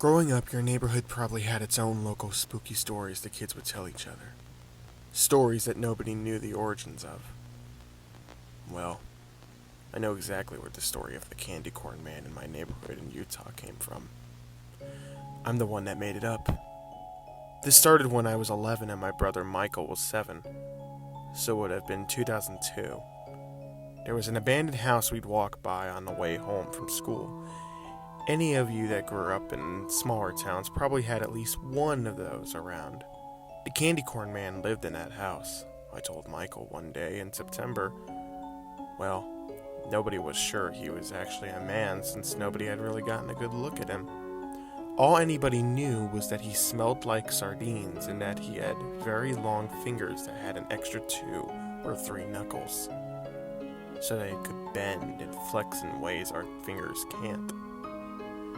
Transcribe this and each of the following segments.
Growing up, your neighborhood probably had its own local spooky stories the kids would tell each other. Stories that nobody knew the origins of. Well, I know exactly where the story of the Candycorn Man in my neighborhood in Utah came from. I'm the one that made it up. This started when I was 11 and my brother Michael was 7, so it would have been 2002. There was an abandoned house we'd walk by on the way home from school. Any of you that grew up in smaller towns probably had at least one of those around. The Candycorn Man lived in that house, I told Michael one day in September. Well, nobody was sure he was actually a man since nobody had really gotten a good look at him. All anybody knew was that he smelled like sardines and that he had very long fingers that had an extra 2 or 3 knuckles, so they could bend and flex in ways our fingers can't.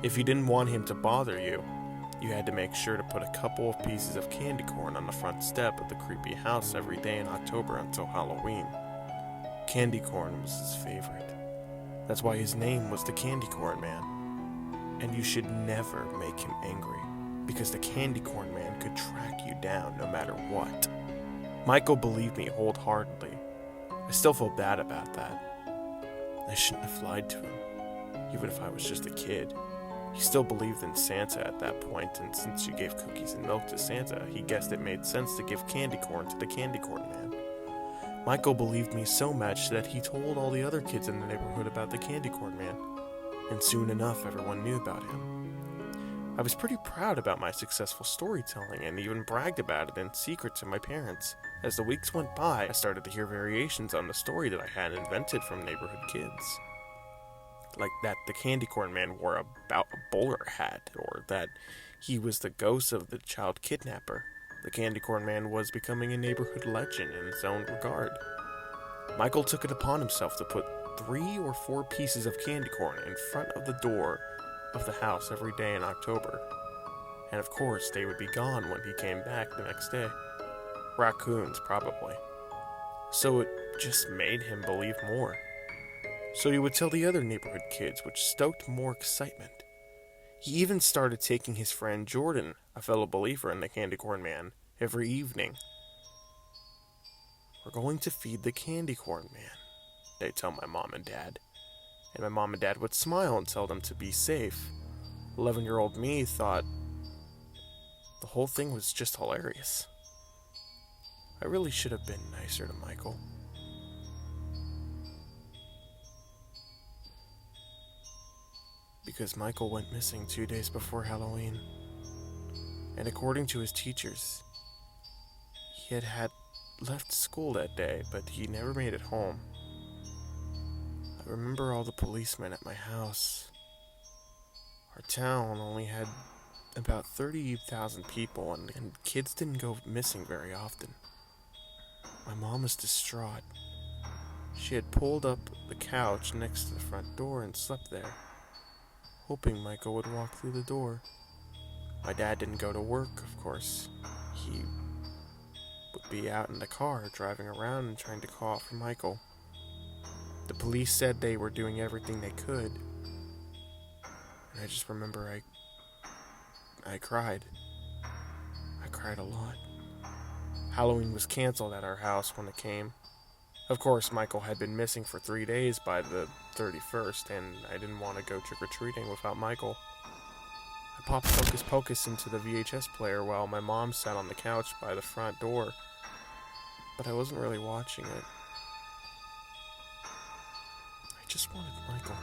If you didn't want him to bother you, you had to make sure to put a couple of pieces of candy corn on the front step of the creepy house every day in October until Halloween. Candy corn was his favorite. That's why his name was the Candycorn Man. And you should never make him angry, because the Candycorn Man could track you down no matter what. Michael believed me wholeheartedly. I still feel bad about that. I shouldn't have lied to him, even if I was just a kid. He still believed in Santa at that point, and since you gave cookies and milk to Santa, he guessed it made sense to give candy corn to the Candycorn Man. Michael believed me so much that he told all the other kids in the neighborhood about the Candycorn Man, and soon enough everyone knew about him. I was pretty proud about my successful storytelling and even bragged about it in secret to my parents. As the weeks went by, I started to hear variations on the story that I had invented from neighborhood kids. Like that the Candycorn Man wore a bowler hat, or that he was the ghost of the child kidnapper. The Candycorn Man was becoming a neighborhood legend in its own regard. Michael took it upon himself to put 3 or 4 pieces of candy corn in front of the door of the house every day in October. And of course, they would be gone when he came back the next day. Raccoons, probably. So it just made him believe more. So he would tell the other neighborhood kids, which stoked more excitement. He even started taking his friend Jordan, a fellow believer in the Candycorn Man, every evening. "We're going to feed the Candycorn Man," they'd tell my mom and dad. And my mom and dad would smile and tell them to be safe. 11-year-old me thought the whole thing was just hilarious. I really should have been nicer to Michael. Because Michael went missing 2 days before Halloween. And according to his teachers, he had left school that day, but he never made it home. I remember all the policemen at my house. Our town only had about 30,000 people, and kids didn't go missing very often. My mom was distraught. She had pulled up the couch next to the front door and slept there, hoping Michael would walk through the door. My dad didn't go to work, of course. He would be out in the car, driving around and trying to call out for Michael. The police said they were doing everything they could. And I just remember I cried. I cried a lot. Halloween was canceled at our house when it came. Of course, Michael had been missing for 3 days by the 31st, and I didn't want to go trick-or-treating without Michael. I popped Hocus Pocus into the VHS player while my mom sat on the couch by the front door, but I wasn't really watching it. I just wanted Michael.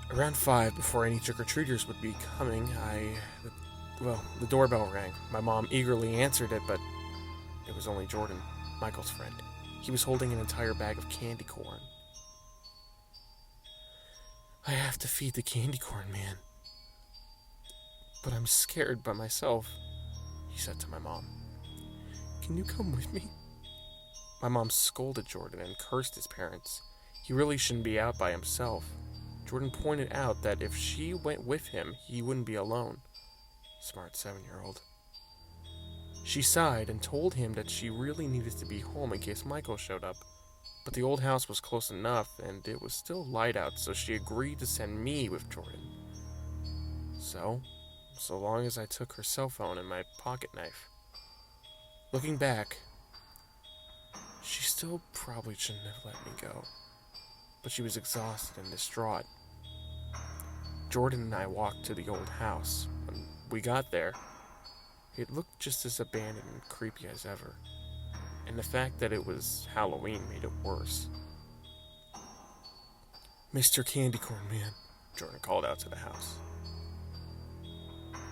Around 5, before any trick-or-treaters would be coming, the doorbell rang. My mom eagerly answered it, but it was only Jordan, Michael's friend. He was holding an entire bag of candy corn. "I have to feed the Candycorn Man, but I'm scared by myself," he said to my mom. "Can you come with me?" My mom scolded Jordan and cursed his parents. He really shouldn't be out by himself. Jordan pointed out that if she went with him, he wouldn't be alone. Smart 7-year-old. She sighed and told him that she really needed to be home in case Michael showed up, But the old house was close enough, and it was still light out, so she agreed to send me with Jordan. So long as I took her cell phone and my pocket knife. Looking back, she still probably shouldn't have let me go, but she was exhausted and distraught. Jordan and I walked to the old house. When we got there, it looked just as abandoned and creepy as ever, and the fact that it was Halloween made it worse. "Mr. Candycorn Man," Jordan called out to the house.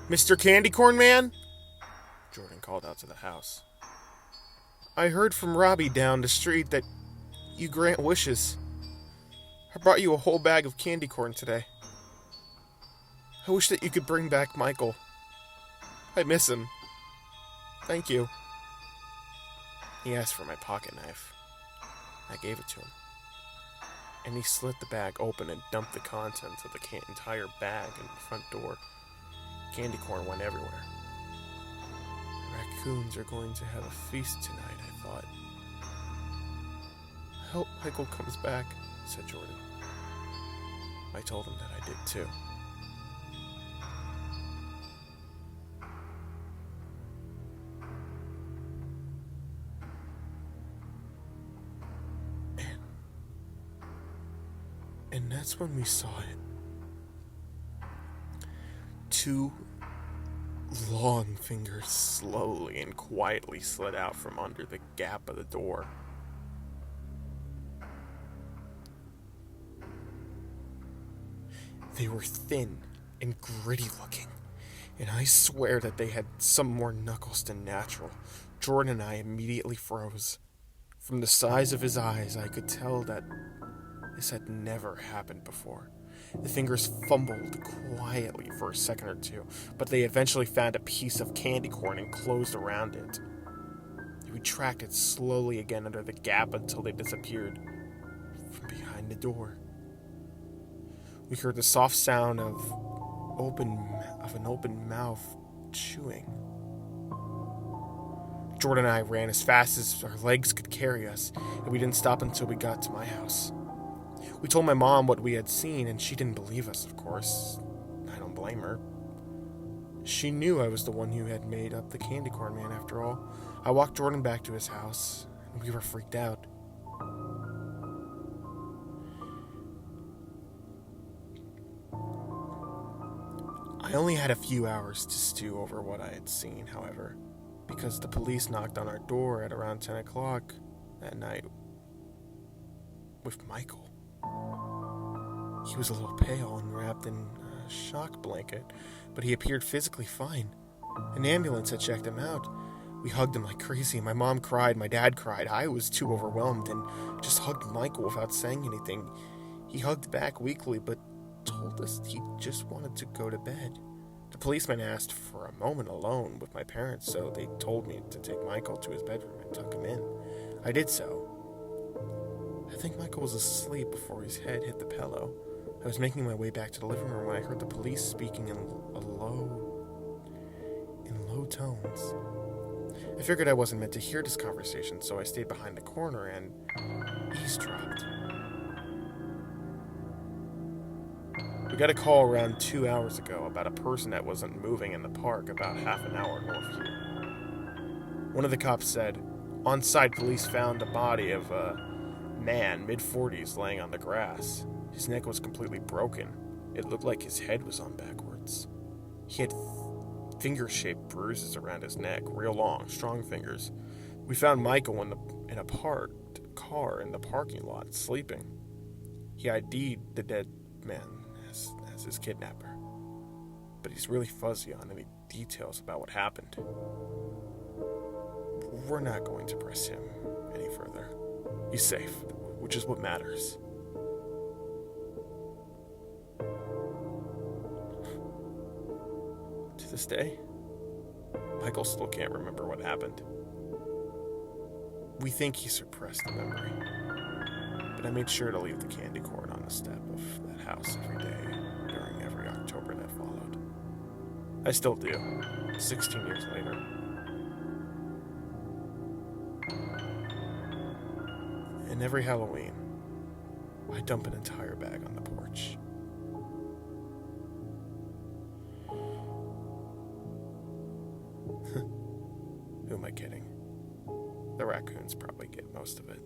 "Mr. Candycorn Man?" Jordan called out to the house. "I heard from Robbie down the street that you grant wishes. I brought you a whole bag of candy corn today. I wish that you could bring back Michael. I miss him. Thank you." He asked for my pocket knife. I gave it to him. And he slit the bag open and dumped the contents of the entire bag in the front door. Candy corn went everywhere. "Raccoons are going to have a feast tonight," I thought. "I hope Michael comes back," said Jordan. I told him that I did too. And that's when we saw it. Two long fingers slowly and quietly slid out from under the gap of the door. They were thin and gritty looking, and I swear that they had some more knuckles than natural. Jordan and I immediately froze. From the size of his eyes, I could tell that this had never happened before. The fingers fumbled quietly for a second or two, but they eventually found a piece of candy corn and closed around it. They retracted slowly again under the gap until they disappeared from behind the door. We heard the soft sound of an open mouth chewing. Jordan and I ran as fast as our legs could carry us, and we didn't stop until we got to my house. We told my mom what we had seen, and she didn't believe us, of course. I don't blame her. She knew I was the one who had made up the Candycorn Man, after all. I walked Jordan back to his house, and we were freaked out. I only had a few hours to stew over what I had seen, however, because the police knocked on our door at around 10 o'clock that night with Michael. He was a little pale and wrapped in a shock blanket, but he appeared physically fine. An ambulance had checked him out. We hugged him like crazy. My mom cried, my dad cried. I was too overwhelmed and just hugged Michael without saying anything. He hugged back weakly, but told us he just wanted to go to bed. The policeman asked for a moment alone with my parents, so they told me to take Michael to his bedroom and tuck him in. I did so. I think Michael was asleep before his head hit the pillow. I was making my way back to the living room when I heard the police speaking in low tones. I figured I wasn't meant to hear this conversation, so I stayed behind the corner and eavesdropped. We got a call around 2 hours ago about a person that wasn't moving in the park about half an hour north here. One of the cops said, on-site police found the body of a man, mid-40s, laying on the grass. His neck was completely broken. It looked like his head was on backwards. He had finger-shaped bruises around his neck, real long, strong fingers. We found Michael in a parked car in the parking lot, sleeping. He ID'd the dead man as his kidnapper, but he's really fuzzy on any details about what happened. We're not going to press him any further. He's safe, which is what matters. To this day, Michael still can't remember what happened. We think he suppressed the memory, but I made sure to leave the candy corn on the step of that house every day during every October that followed. I still do, 16 years later. And every Halloween, I dump an entire bag on the porch. Who am I kidding? The raccoons probably get most of it.